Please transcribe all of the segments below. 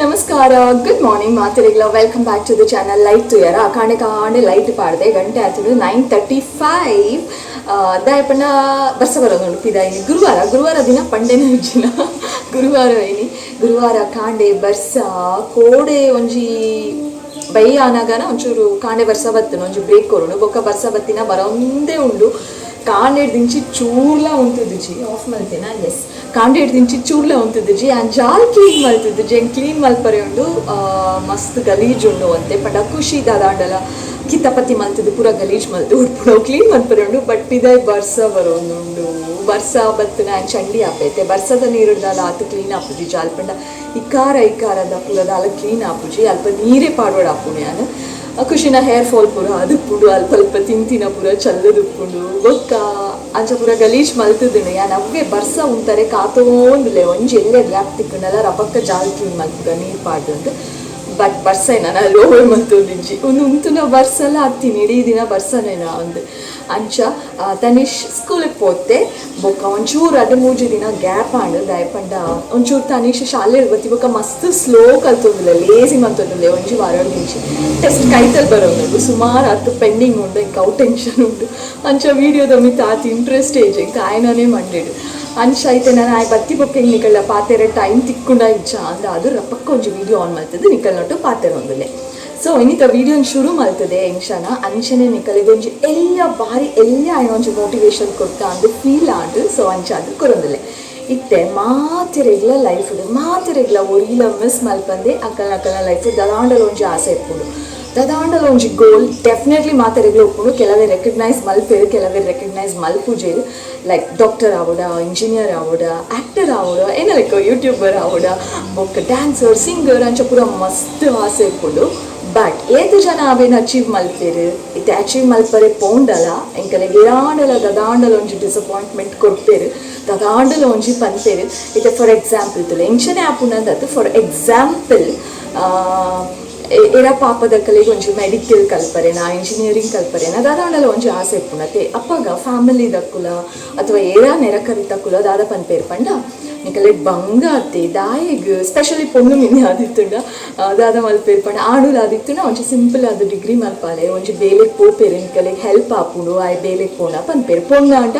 ನಮಸ್ಕಾರ, good morning ಮಾತಿರಿಗ್ಲ. Welcome back to the channel. Light ತುಯರ ಕಾಣೆ ಲೈಟ್ ಪಾಡ್ದೆ ಗಂಟೆ ಆಯ್ತು 9:35. ದಾಯಪಣ್ಣ ಬರ್ಸ ಬರೋದು ಪಿದಾಯಿನಿ ಗುರುವಾರ ದಿನ ಪಂಡೆನ ಇಜ್ಜಿನ ಗುರುವಾರ ಕಾಂಡೆ ಬರ್ಸ ಕೋಡೆ ಒಂಜಿ ಬೈ ಆನಾಗನ ಒಂಚೂರು ಕಾಂಡೆ ಬರ್ಸ ಬತ್ತನು ಒಂಜಿ ಬ್ರೇಕ್ ಕೊರೋಡು ಬೊಕ್ಕ ಬರ್ಸ ಬತ್ತಿನ ಬರೋಂದೇ ಉಂಡು. ಕಾಂಡೇಡ್ ದಿಂಚಿ ಚೂರ್ಲ ಉಂತುದಿಜಿ ಆಫ್ ಮಲ್ತೇನಾ? ಎಸ್, ಕಾಂಡೇಡ್ ದಿಂಚಿ ಚೂರ್ಲ ಉಂತುದಿಜಿ ಆ್ಯಂಡ್ ಜಾಲ್ ಕ್ಲೀನ್ ಮಲ್ತುದಿಜಿ. ಹೆಂಗೆ ಕ್ಲೀನ್ ಮಲ್ಪರೆ ಉಂಡು, ಮಸ್ತ್ ಗಲೀಜ್ ಉಂಡು ಅಂತೆ ಪಂಡ ಖುಷಿ ದಾದಾಂಡಲ ಕಿತ್ತಪತ್ತಿ ಮಲ್ತದು ಪೂರ ಗಲೀಜ್ ಮಲ್ತು ಉಡ್ಪುಡು ಕ್ಲೀನ್ ಮಲ್ಪರೆ ಉಂಡು. ಬಟ್ ಪಿದಾಯ್ ಬರ್ಸ ಬರೋಂದುಂಡು. ಬರ್ಸ ಬತ್ತನ ಆ್ಯಂಡ್ ಚಂಡಿ ಆಪೈತೆ ಬರ್ಸದ ನೀರುಡ್ದಲ್ಲ ಆತು ಕ್ಲೀನ್ ಆಪುಜಿ. ಜಾಲ್ಪಂಡ ಇಕ್ಕಾರದ ಪೂರದ ಕ್ಲೀನ್ ಆಪುಜಿ. ಅಲ್ಪ ನೀರೇ ಪಾಡ್ವಾಡ ಆಪುಣೆ ನಾನು ಖುಷಿನ ಹೇರ್ ಫಾಲ್ ಪೂರ ಅದಪ್ಪುಂಡು. ಅಲ್ಪ ತಿಂತಿನ ಪೂರ ಚಲ್ಲದುಪ್ಪುಂಡು ಬೊಕ್ಕ ಅಂಚ ಪೂರ ಗಲೀಜ್ ಮಲ್ತದನು. ಯಾನ್ ಅವ್ವೆ ಬರ್ಸ ಉಂತಾರೆ ಕಾತೋಂದುಲೆ ಒಂಜಿ ಎಲ್ಲೆ ಗ್ಯಾಪ್ ತಿಕ್ಕಂಡಲ್ಲ ರಪಕ್ಕ ಜಾಲ್ ಕ್ಲೀನ್ ಮಲ್ತದ ನೀರು ಪಾಡ್ದು ಅಂತ. ಬಟ್ ಬರ್ಸ ನಾನು ಲೋವರ್ ಮಲ್ತೊಂದಿಜ್ಜಿ ಉಂತುನ ಬರ್ಸಲ್ಲ ಹತ್ತೀನಿ ಇಡೀ ದಿನ ಬರ್ಸನೇನ ಒಂದು ಅಂಚ ತನಿಷ್ ಸ್ಕೂಲಿಗೆ ಪೋತೆ ಬೊಕ್ಕ ಒಂಚೂರು 2-3 ದಿನ ಗ್ಯಾಪ್ ಆಂಡು ದಾಯಪಂಡ ಒಂಚೂರು ತನಿಷ್ ಶಾಲೆ ಬತ್ತಿ ಬೊಕ್ಕ ಮಸ್ತ್ ಸ್ಲೋ ಕಲ್ತೊಂದಿಲ್ಲ, ಲೇಸಿ ಮಲ್ತೊಂದಿಲ್ಲ. ಒಂಜಿ ವಾರ ದಿಂಚಿ ಟೆಸ್ಟ್ ಕೈತಲ್ ಬರೋದು ಸುಮಾರು 10 ಪೆಂಡಿಂಗ್ ಉಂಡು. ಇಂಕ ಅವು ಟೆನ್ಷನ್ ಉಂಟು ಅಂಚ ವೀಡಿಯೋದ ಮಿತ್ತ ಆತ ಇಂಟ್ರೆಸ್ಟ್ ಏಜ್ ಇಂಕ ಆಯ್ನೇ ಮಂಡೇಡು ಅಂಚ ಐತೆ. ನಾನು ಆಯ್ ಬತ್ತಿ ಬೊಕ್ಕ ಹಿಂಗೆ ನಿಕಲ್ಲ ಪಾತೆರೆ ಟೈಮ್ ತಿಕ್ಕೊಂಡ ಇಚ್ಛ ಅಂದ್ರೆ ಅದು ರಪಕ್ಕ ಒಂಜಿ ವೀಡಿಯೋ ಆನ್ ಮಾಡ್ತದೆ ನಿಕಲ್ ನೋಟು ಪಾತೆರೆ ಒಂದಲ್ಲೇ. ಸೊ ಇನ್ನಿತ ವೀಡಿಯೋನ ಶುರು ಮಾಡ್ತದೆ ಎಂಕ್ಷನ ಅಂಚನೆ ನಿಕಲಿಗೆ ಒಂಜಿ ಎಲ್ಲ ಬಾರಿ ಎಲ್ಲ ಒಂಜಿ ಮೋಟಿವೇಶನ್ ಕೊಡ್ತಾ ಅಂದು ಫೀಲ್ ಆಡು. ಸೊ ಅಂಚ ಅದು ಕೊರೊಂದಿಲ್ಲ ಇತ್ತೆ ಮಾತೆರೆಗ್ಲ ಲೈಫ್ ಮಾತೆರೆಗ್ಲ ಒರಿಲ ಮಿಸ್ ಮಲ್ಪಂದೆ ಅಕ್ಕನ ಲೈಫ್ ದದಾಂಡಲ ಒಂಜಿ ಆಸೆ ಇಪ್ಪುಂಡು. ದದಾಂಡಲ ಒಂಜಿ ಗೋಲ್ ಡೆಫಿನೆಟ್ಲಿ ಮಾತೆರೆಗ್ಲ ಒಪ್ಪುಂಡು. ಕೆಲವೇ ರೆಕಗ್ನೈಸ್ ಮಲ್ಪೇರು, ಕೆಲವೇ ರೆಕಗ್ನೈಸ್ ಮಲ್ಪುಜೇರು. ಲೈಕ್ ಡಾಕ್ಟರ್ ಆವೋಡ, ಇಂಜಿನಿಯರ್ ಆವೋಡ, ಆ್ಯಕ್ಟರ್ ಆವೋಡ, ಏನೋ ಲೈಕ್ ಯೂಟ್ಯೂಬರ್ ಆವೋಡ, ಬೊಕ್ಕ ಡ್ಯಾನ್ಸರ್, ಸಿಂಗರ್ ಅಂಚ ಪೂರ ಮಸ್ತ್ ಆಸೆ ಇಪ್ಪುಂಡು. ಬಟ್ ಏತು ಜನ ಅವೇನು ಅಚೀವ್ ಮಲ್ಪೇರು ಇತ್ತೆ ಅಚೀವ್ ಮಲ್ಪರೆ ಪೋಂಡಲ ಎಂಕಲೆಗೆ ಇರಾಂಡಲ ದದಾಂಡಲ ಒಂಜಿ ಡಿಸಪಾಯಿಂಟ್ಮೆಂಟ್ ಕೊಡ್ಪೇರು, ದದಾಂಡಲ ಒಂಜಿ ಪನ್ಪೇರು. ಇತ್ತೆ ಫಾರ್ ಎಕ್ಸಾಂಪಲ್ ತುಲೆ ಎಂಚನೆ ಆಪುನಂದತ್ತು. ಫಾರ್ ಎಕ್ಸಾಂಪಲ್ ಎರ ಪಾಪದ ಕಲೆಗೆ ಒಂಜಿ ಮೆಡಿಕಲ್ ಕಲ್ಪರೆನಾ, ಇಂಜಿನಿಯರಿಂಗ್ ಕಲ್ಪರೆನಾ ದಾದಾಂಡಲ ಒಂಜಿ ಆಸೆ ಇಪ್ಪುನತ್ತೆ. ಅಪ್ಪಗ ಫ್ಯಾಮಿಲಿ ದಕ್ಕುಲ ಅಥವಾ ಏರ ನೆರಕರಿ ತಕ್ಕುಲ ದಾದ ಪನ್ಪೇರು ಪಂಡ ನಿಕಲೆ ಬಂಗ ಅತ್ತೆ ದಾಯಿಗ್ ಸ್ಪೆಷಲಿ ಪೊಣ್ಣು ಮಿನಿ ಆದಿತ್ತುಂಡ ದಾದ ಮಲ್ಪೇರು ಪಂಡ ಆಡುಲ ಆದಿತ್ತುಂಡ ಒಂಜಿ ಸಿಂಪಲ್ ಅದು ಡಿಗ್ರಿ ಮಲ್ಪಾಲೆ ಒಂಜಿ ಬೇಲೆಗೆ ಪೋಪೇರು ನಿಕಲೆಗೆ ಹೆಲ್ಪ್ ಆಪುಂಡು. ಆಯ್ ಬೇಲೆಗೆ ಪೋಣ ಪನ್ಪೇರು ಪೊಣ್ಣ ಅಂಟ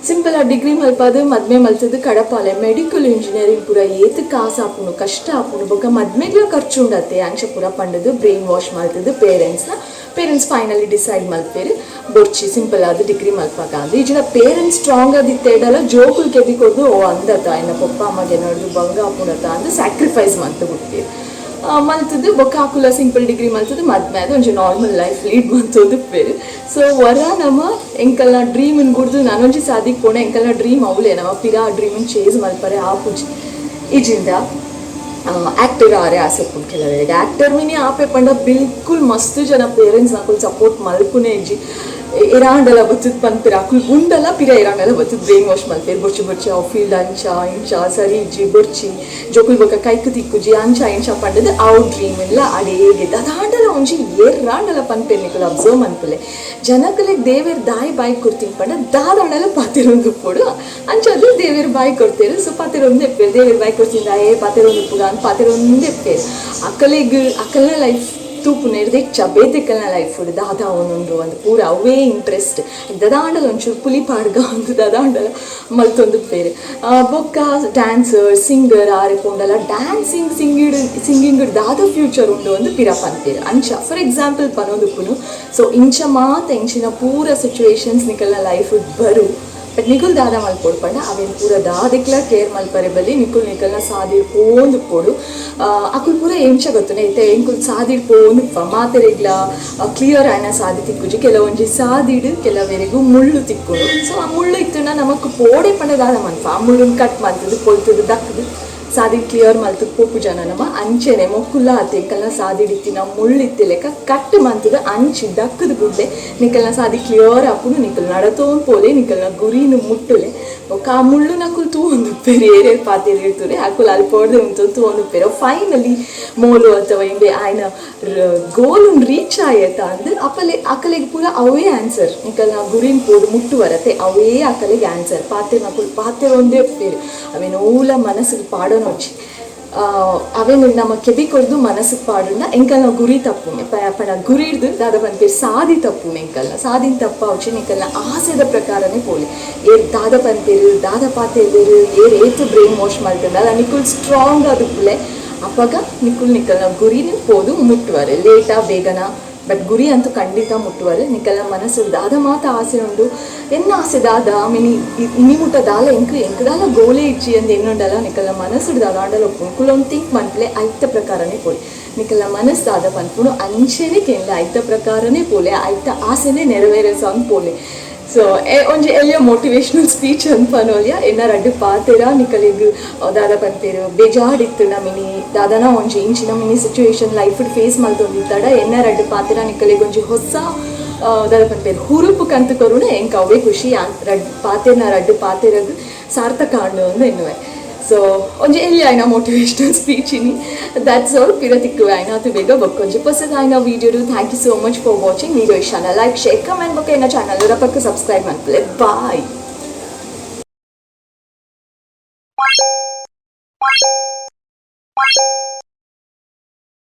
ಸಿಂಪಲ್ ಆ ಡಿಗ್ರಿ ಮಲ್ಪದು ಮದ್ಮೆ ಮಲ್ತದು ಕಡಪಾಲೆ ಮೆಡಿಕಲ್ ಇಂಜಿನಿಯರಿಂಗ್ ಪೂರ ಏತು ಕಾಸು ಆಪುಂಡು, ಕಷ್ಟ ಆಪುಂಡು ಬೊಕ್ಕ ಮದ್ಮೆಗ್ಲ ಖರ್ಚು ಉಂಡತ್ತೆ ಅಂಚ ಪೂರ ಪಂಡದು ಬ್ರೈನ್ ವಾಶ್ ಮಲ್ತದು ಪೇರೆಂಟ್ಸ್ ಫೈನಲಿ ಡಿಸೈಡ್ ಮಲ್ಪೇರು ಬೊರ್ಚಿ ಸಿಂಪಲ್ ಆದ ಡಿಗ್ರಿ ಮಲ್ಪಾಕ ಅಂದು. ಈಜಿನ ಪೇರೆಂಟ್ಸ್ ಸ್ಟ್ರಾಂಗ್ ಆದಿತ್ತೇಡಲ್ಲ ಜೋಕುಲ್ ಕೆದಿ ಕೊಡ್ದು ಓ ಅಂದತ ಇನ್ನ ಪಪ್ಪ ಅಮ್ಮಗೆ ನೋಡಿದು ಬಂಗ ಆಪುಣತ ಅಂದು ಸ್ಯಾಕ್ರಿಫೈಸ್ ಮಲ್ತು ಬಿಡ್ತೀವಿ ಮಲ್ತದ್ದು ಬೊಕ್ಕ ಹಾಕುಲ ಸಿಂಪಲ್ ಡಿಗ್ರಿ ಮಲ್ತದ್ದು ಮದ್ಮೆ ಅದು ಒಂಜಿ ನಾರ್ಮಲ್ ಲೈಫ್ ಲೀಡ್ ಮಲ್ತೋದು ಪೇರು. ಸೊ ವರ ನಮ್ಮ ಎಂಕಲ್ನ ಡ್ರೀಮನ್ ಗುಡ್ದು ನಾನೊಂಜಿ ಸಾದಿಗೆ ಪೋಣೆ ಎಂಕಲ್ನ ಡ್ರೀಮ್ ಅವಲೇ ನಮ್ಮ ಪಿರಾ ಆ ಡ್ರೀಮನ್ ಚೇಸ್ ಮಲ್ಪರೆ ಆಪುಜಿ. ಈಜಿಂದ ಆ್ಯಕ್ಟರ್ ಆರೆ ಆಸೆ ಪುಂಡು ಕೆಲವರಿಗೆ. ಆ್ಯಕ್ಟರ್ ಮಿನಿ ಆಪೆ ಪಂಡ ಬಿಲ್ಕುಲ್ ಮಸ್ತ್ ಜನ ಪೇರೆಂಟ್ಸ್ ನಾಕುಲ್ ಸಪೋರ್ಟ್ ಮಲ್ಪುನೆ ಇಜ್ಜಿ ಇರಾಂಡಲ ಬತ್ತದ ಪನ್ಪೇರು ಅಕುಲ್ ಗುಂಡಲ್ಲ ಪಿರ ಇರಾಂಡಲ ಬತ್ತದ ಬ್ರೈನ್ ವಾಶ್ ಮಲ್ಪೇರು ಬೊರ್ಚಿ ಅವು ಫೀಲ್ಡ್ ಅಂಚ ಇಂಚ ಸರಿ ಇಜ್ಜಿ ಬೊರ್ಚಿ ಜೋಕುಲ್ ಬೊಕ್ಕ ಕೈಕು ತಿಕ್ಕುಜಿ ಅಂಚ ಇಂಚ ಪಂಡದು ಅವು ಡ್ರೀಮ್ ಇಲ್ಲ ಅಡೇಗೆ ದದಾಂಡಲ ಒಂಜಿ ಏರ್ರಾಂಡಲ ಪನ್ಪೇರು ನಿಕುಲು ಅಬ್ಸರ್ವ್ ಮನ್ಪುಲೆ. ಜನಕಲೆಗೆ ದೇವೇರ್ ದಾಯಿ ಬಾಯಿ ಕೊಡ್ತೀನಿ ಪಂಡ ದಾದಾಂಡಲ ಪಾತೆರೊಂದು ಪೋಡು ಅಂಚದು ದೇವೇರ್ ಬಾಯಿ ಕೊಡ್ತೇರು. ಸೊ ಪಾತೆರೊಂದು ಎಪ್ಪೇರು ದೇವೇರ್ ಬಾಯಿ ಕೊಡ್ತೀನಿ ದಾಯೇ ಪಾತೆರೊಂದು ಪುಗ ಅಂತ ಪಾತೆರೊಂದು ಎಪ್ಪೇರು. ಅಕ್ಕಲ್ನ ಲೈಫ್ ತೂಪು ನೆರ್ದೆಚ್ಚ ಬೇತೆಕ್ಕಲ್ನ ಲೈಫ್ ದಾದ ಒಂದೊಂದು ಒಂದು ಪೂರ ಅವೇ ಇಂಟ್ರೆಸ್ಟ್ ದದಾಂಡಲ ಒಂಚೂರು ಪುಲಿ ಪಾಡ್ಗ ಒಂದು ದದಾಂಡಲ ಮಲ್ತೊಂದು ಪೇರು. ಬೊಕ್ಕ ಡ್ಯಾನ್ಸರ್ ಸಿಂಗರ್ ಆರೆ ಪೋಂಡಲ ಸಿಂಗಿಂಗ್ ದಾದ ಫ್ಯೂಚರ್ ಉಂಡು ಒಂದು ಪಿರ ಪನ್ಪೇರು ಅಂಚ ಫಾರ್ ಎಕ್ಸಾಂಪಲ್ ಪನೋದುಪ್ಪುನು. ಸೊ ಇಂಚ ಮಾತ ಇಂಚಿನ ಪೂರ ಸಿಚುವೇಶನ್ಸ್ ನಿಕಲ್ನ ಲೈಫ್ ಬರು ಬಟ್ ನಿಕುಲ್ ದಾದ ಮಲ್ಪೋಡು ಪಂಡ ಅವೇನು ಪೂರ ದಾದಕ್ಲ ಕೇರ್ ಮಲ್ಪರೆ ಬಲ್ಲಿ ನಿಕಲ್ನ ಸಾದಿರ್ ಪೋಂದು ಪೋಡು. ಅಕುಲ್ ಪೂರ ಎಂಚ ಗೊತ್ತುನೆ ಐತೆ ಎಂಕುಲ್ ಸಾದಿರ್ ಪೋಂದು ಮಾತೆರೆಗ್ಲ ಕ್ಲಿಯರ್ ಆಯ್ನ ಸಾದಿ ತಿಕ್ಕುಜಿ ಕೆಲವೊಂಜಿ ಸಾದಿಡು ಕೆಲವೆರೆಗೂ ಮುಳ್ಳು ತಿಕ್ಕುಡು. ಸೊ ಆ ಮುಳ್ಳು ಇತ್ತುನ ನಮಕ್ ಪೋಡೆ ಪಂಡ ದಾದ ಮನ್ಪ ಆ ಮುಳ್ಳುನ್ ಕಟ್ ಮಾಡ್ತದು ಪೊಲ್ತದು ದಕ್ಕದು ಸಾದಿ ಕ್ಲಿಯರ್ ಮಲ್ತು ಪೋಪು ಜನ ನಮ್ಮ ಅಂಚೆನೆ ಮೊಕ್ಕುಲ್ಲ ಆತೆ ಎಂಕಲ್ನ ಸಾದಿಡಿತ್ತಿನ ಮುಳ್ಳಿತ್ತಿ ಲೆಕ್ಕ ಕಟ್ ಮಂತದ ಅಂಚಿ ದಕ್ಕದ ಗುಡ್ಡೆ ನಿಕಲ್ನ ಸಾದಿ ಕ್ಲಿಯರ್ ಆಪುಡು ನಿಕಲ್ ನಡತೋನ್ ಪೋಲೆ ನಿಕಲ್ನ ಗುರಿನು ಮುಟ್ಟುಲೆ ಬೊಕ್ಕ ಆ ಮುಳ್ಳು ನಕುಲ್ ತೂ ಒಂದು ಪೇರು ಏರೇರು ಪಾತೆರು ಇರ್ತದೆ ಅಕುಲ್ ಅಲ್ಲಿ ಪೋಡ್ದೆ ಉಂಟು ತೂ ಒಂದು ಪೇರು ಫೈನಲಿ ಮೋಲು ಅಥವಾ ಹಿಂಗೆ ಆಯ್ನ ಗೋಲುನ್ ರೀಚ್ ಆಯ್ತ ಅಂದು ಅಕಲೆಗೆ ಪೂರ ಅವೇ ಆನ್ಸರ್ ನಿಕಲ್ನ ಗುರಿನ್ ಪೋಡು ಮುಟ್ಟು ಬರತ್ತೆ ಅವೇ ಅಕಲೆಗೆ ಆನ್ಸರ್ ಪಾತೆರು ನಕುಲ್ ಪಾತೆರು ಒಂದೇ ಪೇರು ಅವೇನು ಓಲ ಮನಸ್ಸಿಗೆ ಪಾಡೋನೊಚ್ಚಿ ಅವೇ ನಮ್ಮ ಕೆಬಿ ಕೊಡ್ದು ಮನಸ್ಸು ಪಾಡುಂಡ ಎಂಕಲ್ನ ಗುರಿ ತಪ್ಪುನೆ ಪಡ ಗುರಿ ಹಿಡ್ದು ದಾದ ಪನ್ಪೇರು ಸಾದಿ ತಪ್ಪುನೆ ಎಂಕಲ್ನ ಸಾದಿನ ತಪ್ಪ వచ్చి ನಿಕಲ್ನ ಆಸೆದ ಪ್ರಕಾರನೇ ಪೋಲಿ ಏರ್ ದಾದ ಪನ್ಪೇರು ದಾದ ಪಾತೆರು ಏರ್ ಏತು ಬ್ರೈನ್ ವಾಶ್ ಮಾಡ್ತಂಡ ಅಲ್ಲ ನಿಕುಲ್ ಸ್ಟ್ರಾಂಗ್ ಅದು ಪುಲೆ ಅಪ್ಪಾಗ ನಿಕಲ್ನ ಗುರಿನೇ ಪೋದು ಮುಟ್ಟುವರೆ ಲೇಟಾ ಬೇಗನ ಬಟ್ ಗುರಿ ಅಂತೂ ಖಂಡಿತ ಮುಟ್ಟುವರೆ ನಿಕಲ್ನ ಮನಸ್ಸು ದಾದ ಮಾತ ಆಸೆ ಉಂಡು ಎನ್ನ ಆಸೆ ದಾದ ಮಿನಿ ಇನಿ ಮುಟ್ಟ ದಾಲ ಎಂಕದಾಲ ಗೋಲೆ ಇಚ್ಚಿ ಅಂದ್ ಎನ್ನುಂಡಲ್ಲ ನಿಕಲ್ನ ಮನಸ್ಸು ದಾದ ಆಂಡಲ ಒಪ್ಪುನು ಕುಲೊಂದು ಥಿಂಕ್ ಮನ್ಪಲೆ ಐತ ಪ್ರಕಾರನೇ ಪೋಲಿ ನಿಕಲ್ನ ಮನಸ್ಸು ದಾದ ಪನ್ಪುನು ಅಂಚೆನೆ ಕೇಂದ್ರ ಐತ ಪ್ರಕಾರನೇ ಪೋಲೆ ಐತ ಆಸೆನೇ ನೆರವೇರಿಸೋ ಅಂತ ಪೋಲೆ ಸೊ ಒಂಜಿ ಎಲ್ಲಿಯೋ ಮೋಟಿವೇಶ್ನಲ್ ಸ್ಪೀಚ್ ಅನ್ಪನೋಲ್ಯ ಎನ್ನಾರ ಅಡ್ಡು ಪಾತೆರ ನಿಕಲಿಗ್ ದಾದ ಪನ್ಪೇರು ಬೇಜಾಡಿತ್ತು ಮಿನಿ ದಾದನ ಒಂಜಿ ಇಂಚಿನ ಮಿನಿ ಸಿಚುವೇಶನ್ ಲೈಫ್ ಫೇಸ್ ಮಲ್ತೊಂದಿತ್ತಡ ಎನ್ನಾರ ಅಡ್ಡು ಪಾತೆರ ನಿಕಲಿಗ್ ಒಂಜಿ ಹೊಸ ದಾದ ಪನ್ಪೇರು ಹುರುಪು ಕಂತು ಕೊರುಣ ಎಂಕ್ ಅವೇ ಖುಷಿ ರಡ್ ಪಾತೆರ್ನ ರಡ್ಡು ಪಾತೆರಗ್ ಸಾರ್ಥಕ ಆಂಡು ಅಂದ್ ಎನ್ನುವೆ ಸೊ ಒಂಜಿ ಎಲ್ಲಿ ಆಯ್ನ ಮೋಟಿವೇಶ್ನಲ್ ಸ್ಪೀಚ್ ಇನಿ ದ್ಯಾಟ್ಸ್ ಆಲ್ ಪಿರ ತಿಕ್ಕು ಆಯ್ನ ಅದು ಬೇಗ ಬಕ್ಕೊಂಜಿ ಪಸದ್ ಆಯ್ನ ವೀಡಿಯೋಡು thank you so much for watching video ಇಷ್ಟ ಲೈಕ್ ಶೇರ್ ಕಮೆಂಟ್ ಬೊಕ್ಕ ಏನ ಚಾನಲ್ ರಪಕ್ಕ ಸಬ್ಸ್ಕ್ರೈಬ್ ಮಾಡ್ಕೊಳ್ಳಿ ಬಾಯ್.